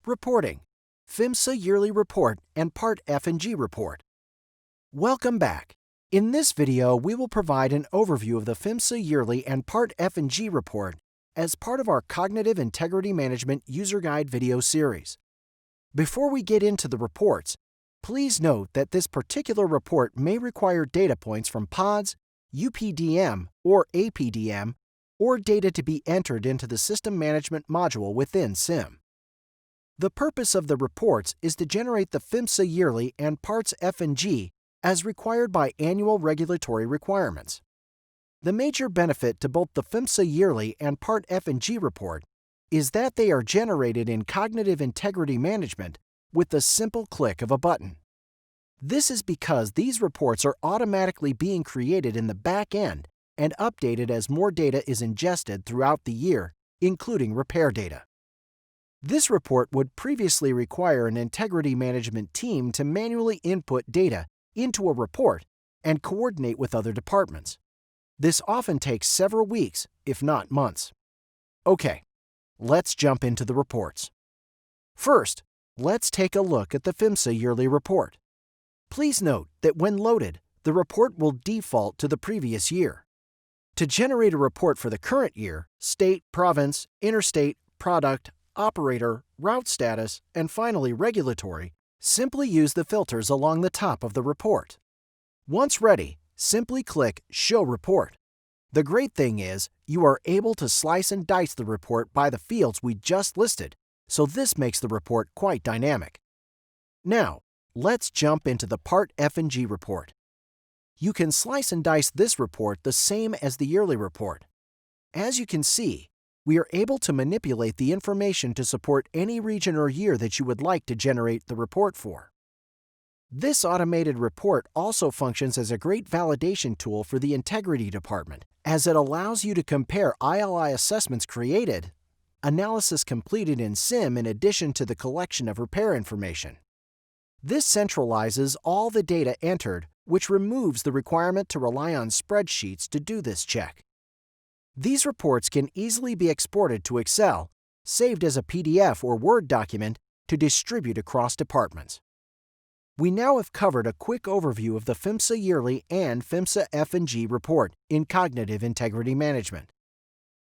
Reporting, PHMSA Yearly Report and Part F and G Report. Welcome back. In this video, we will provide an overview of the PHMSA Yearly and Part F and G Report as part of our Cognitive Integrity Management User Guide video series. Before we get into the reports, please note that this particular report may require data points from PODS, UPDM, or APDM, or data to be entered into the System Management module within SIM. The purpose of the reports is to generate the PHMSA Yearly and Parts F and G as required by annual regulatory requirements. The major benefit to both the PHMSA Yearly and Part F and G report is that they are generated in Cognitive Integrity Management with the simple click of a button. This is because these reports are automatically being created in the back end and updated as more data is ingested throughout the year, including repair data. This report would previously require an integrity management team to manually input data into a report and coordinate with other departments. This often takes several weeks, if not months. Okay, let's jump into the reports. First, let's take a look at the PHMSA Yearly Report. Please note that when loaded, the report will default to the previous year. To generate a report for the current year, state, province, interstate, product, operator, route status, and finally regulatory, simply use the filters along the top of the report. Once ready, simply click Show Report. The great thing is, you are able to slice and dice the report by the fields we just listed, so this makes the report quite dynamic. Now, let's jump into the Part F and G report. You can slice and dice this report the same as the yearly report. As you can see, we are able to manipulate the information to support any region or year that you would like to generate the report for. This automated report also functions as a great validation tool for the Integrity Department, as it allows you to compare ILI assessments created, analysis completed in SIM in addition to the collection of repair information. This centralizes all the data entered, which removes the requirement to rely on spreadsheets to do this check. These reports can easily be exported to Excel, saved as a PDF or Word document to distribute across departments. We now have covered a quick overview of the PHMSA Yearly and PHMSA F and G report in Cognitive Integrity Management.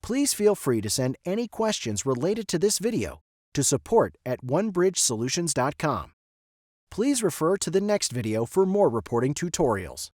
Please feel free to send any questions related to this video to support@onebridgesolutions.com. Please refer to the next video for more reporting tutorials.